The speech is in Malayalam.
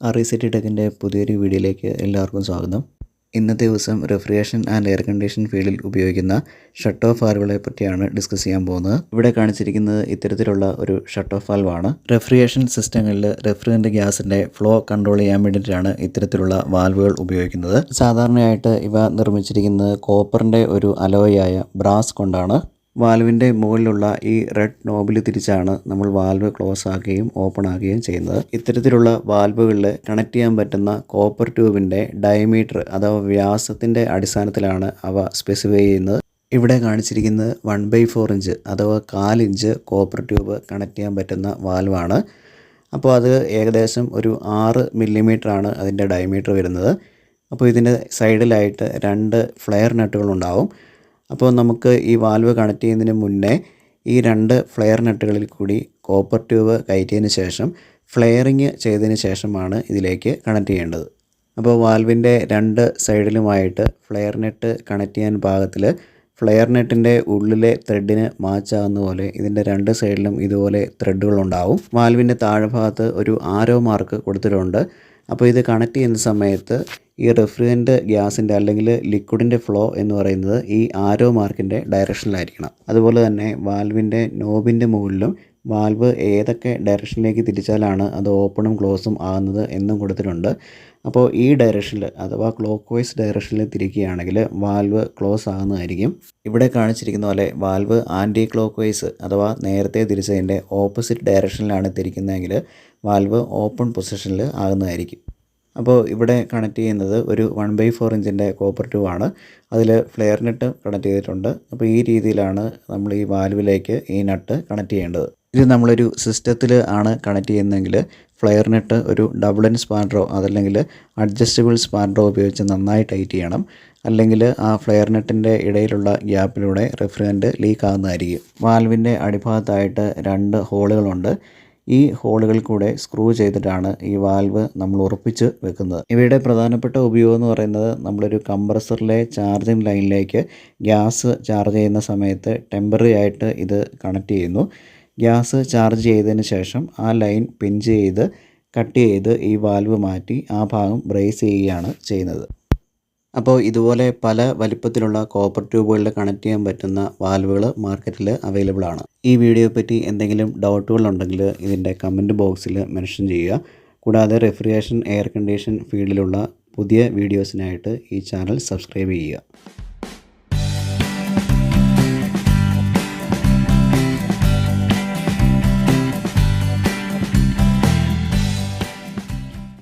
RECT ടെക്കിൻ്റെ പുതിയൊരു വീഡിയോയിലേക്ക് എല്ലാവർക്കും സ്വാഗതം. ഇന്നത്തെ ദിവസം റെഫ്രിജറേഷൻ ആൻഡ് എയർ കണ്ടീഷൻ ഫീൽഡിൽ ഉപയോഗിക്കുന്ന ഷട്ട് ഓഫ് വാൽവുകളെ പറ്റിയാണ് ഡിസ്കസ് ചെയ്യാൻ പോകുന്നത്. ഇവിടെ കാണിച്ചിരിക്കുന്നത് ഇത്തരത്തിലുള്ള ഒരു ഷട്ട് ഓഫ് വാൽവാണ്. റെഫ്രിജറേഷൻ സിസ്റ്റങ്ങളിൽ റെഫ്രിജറന്റ് ഗ്യാസിൻ്റെ ഫ്ലോ കൺട്രോൾ ചെയ്യാൻ വേണ്ടിയിട്ടാണ് ഇത്തരത്തിലുള്ള വാൽവുകൾ ഉപയോഗിക്കുന്നത്. സാധാരണയായിട്ട് ഇവ നിർമ്മിച്ചിരിക്കുന്നത് കോപ്പറിൻ്റെ ഒരു അലോയായ ബ്രാസ് കൊണ്ടാണ്. വാൽവിൻ്റെ മുകളിലുള്ള ഈ റെഡ് നോബിൽ തിരിച്ചാണ് നമ്മൾ വാൽവ് ക്ലോസ് ആക്കുകയും ഓപ്പൺ ആക്കുകയും ചെയ്യുന്നത്. ഇത്തരത്തിലുള്ള വാൽവുകളിൽ കണക്ട് ചെയ്യാൻ പറ്റുന്ന കോപ്പർ ട്യൂബിൻ്റെ ഡയമീറ്റർ അഥവാ വ്യാസത്തിൻ്റെ അടിസ്ഥാനത്തിലാണ് അവ സ്പെസിഫൈ ചെയ്യുന്നത്. ഇവിടെ കാണിച്ചിരിക്കുന്നത് 1/4 ഇഞ്ച് അഥവാ 1/4 ഇഞ്ച് കോപ്പർ ട്യൂബ് കണക്ട് ചെയ്യാൻ പറ്റുന്ന വാൽവാണ്. അപ്പോൾ അത് ഏകദേശം ഒരു 6 മില്ലിമീറ്ററാണ് അതിൻ്റെ ഡയമീറ്റർ വരുന്നത്. അപ്പോൾ ഇതിൻ്റെ സൈഡിലായിട്ട് 2 ഫ്ലെയർ നട്ടുകളുണ്ടാവും. അപ്പോൾ നമുക്ക് ഈ വാൽവ് കണക്ട് ചെയ്യുന്നതിന് മുന്നേ ഈ 2 ഫ്ലെയർ നട്ടുകളിൽ കൂടി കോപ്പർ ട്യൂബ് കയറ്റിയതിന് ശേഷം ഫ്ലെയറിങ് ചെയ്തതിന് ശേഷമാണ് ഇതിലേക്ക് കണക്ട് ചെയ്യേണ്ടത്. അപ്പോൾ വാൽവിൻ്റെ 2 സൈഡിലുമായിട്ട് ഫ്ലെയർ നെറ്റ് കണക്ട് ചെയ്യാൻ പാകത്തിൽ ഫ്ലെയർ നെറ്റിൻ്റെ ഉള്ളിലെ ത്രെഡിന് മാച്ചാകുന്ന പോലെ ഇതിൻ്റെ 2 സൈഡിലും ഇതുപോലെ ത്രെഡുകളുണ്ടാവും. വാൽവിൻ്റെ താഴ്ഭാഗത്ത് ഒരു ആരോ മാർക്ക് കൊടുത്തിട്ടുണ്ട്. അപ്പോൾ ഇത് കണക്ട് ചെയ്യുന്ന സമയത്ത് ഈ റെഫ്രിജറന്റ് ഗ്യാസിൻ്റെ അല്ലെങ്കിൽ ലിക്വിഡിൻ്റെ ഫ്ലോ എന്ന് പറയുന്നത് ഈ ആരോ മാർക്കിൻ്റെ ഡയറക്ഷനിലായിരിക്കണം. അതുപോലെ തന്നെ വാൽവിൻ്റെ നോബിൻ്റെ മുകളിലും വാൽവ് ഏതൊക്കെ ഡയറക്ഷനിലേക്ക് തിരിച്ചാലാണ് അത് ഓപ്പണും ക്ലോസും ആകുന്നത് എന്നും കൊടുത്തിട്ടുണ്ട്. അപ്പോൾ ഈ ഡയറക്ഷനിൽ അഥവാ ക്ലോക്ക് വൈസ് ഡയറക്ഷനിൽ തിരിക്കുകയാണെങ്കിൽ വാൽവ് ക്ലോസ് ആകുന്നതായിരിക്കും. ഇവിടെ കാണിച്ചിരിക്കുന്ന പോലെ വാൽവ് ആൻറ്റി ക്ലോക്ക് വൈസ് അഥവാ നേരത്തെ തിരിച്ചതിൻ്റെ ഓപ്പോസിറ്റ് ഡയറക്ഷനിലാണ് തിരിക്കുന്നതെങ്കിൽ വാൽവ് ഓപ്പൺ പൊസിഷനിൽ ആകുന്നതായിരിക്കും. അപ്പോൾ ഇവിടെ കണക്ട് ചെയ്യുന്നത് ഒരു 1/4 ഇഞ്ചിൻ്റെ കോപ്പർ ട്യൂബാണ്. അതിൽ ഫ്ലെയർ നെട്ട് കണക്ട് ചെയ്തിട്ടുണ്ട്. അപ്പോൾ ഈ രീതിയിലാണ് നമ്മൾ ഈ വാൽവിലേക്ക് ഈ നട്ട് കണക്ട് ചെയ്യേണ്ടത്. ഇത് നമ്മളൊരു സിസ്റ്റത്തിൽ ആണ് കണക്ട് ചെയ്യുന്നതെങ്കിൽ ഫ്ലെയർ നെട്ട് ഒരു ഡബിൾ എൻ സ്പാൻഡറോ അതല്ലെങ്കിൽ അഡ്ജസ്റ്റബിൾ സ്പാൻഡറോ ഉപയോഗിച്ച് നന്നായി ടൈറ്റ് ചെയ്യണം. അല്ലെങ്കിൽ ആ ഫ്ലെയർ നെറ്റിൻ്റെ ഇടയിലുള്ള ഗ്യാപ്പിലൂടെ റെഫ്രിജറന്റ് ലീക്ക് ആകുന്നതായിരിക്കും. വാൽവിൻ്റെ അടിഭാഗത്തായിട്ട് 2 ഹോളുകളുണ്ട്. ഈ ഹോളുകളിൽ കൂടെ സ്ക്രൂ ചെയ്തിട്ടാണ് ഈ വാൽവ് നമ്മൾ ഉറപ്പിച്ച് വെക്കുന്നത്. ഇവയുടെ പ്രധാനപ്പെട്ട ഉപയോഗം എന്ന് പറയുന്നത് നമ്മളൊരു കംപ്രസറിലെ ചാർജിങ് ലൈനിലേക്ക് ഗ്യാസ് ചാർജ് ചെയ്യുന്ന സമയത്ത് ടെമ്പററി ആയിട്ട് ഇത് കണക്ട് ചെയ്യുന്നു. ഗ്യാസ് ചാർജ് ചെയ്തതിന് ശേഷം ആ ലൈൻ പിഞ്ച് ചെയ്ത് കട്ട് ചെയ്ത് ഈ വാൽവ് മാറ്റി ആ ഭാഗം ബ്രേസ് ചെയ്യുകയാണ് ചെയ്യുന്നത്. അപ്പോൾ ഇതുപോലെ പല വലിപ്പത്തിലുള്ള കോപ്പർ ട്യൂബുകളിൽ കണക്ട് ചെയ്യാൻ പറ്റുന്ന വാൽവുകൾ മാർക്കറ്റിൽ അവൈലബിൾ ആണ്. ഈ വീഡിയോയെ പറ്റി എന്തെങ്കിലും ഡൗട്ടുകൾ ഉണ്ടെങ്കിൽ ഇതിൻ്റെ കമൻറ്റ് ബോക്സിൽ മെൻഷൻ ചെയ്യുക. കൂടാതെ റെഫ്രിജറേഷൻ എയർ കണ്ടീഷൻ ഫീൽഡിലുള്ള പുതിയ വീഡിയോസിനായിട്ട് ഈ ചാനൽ സബ്സ്ക്രൈബ് ചെയ്യുക.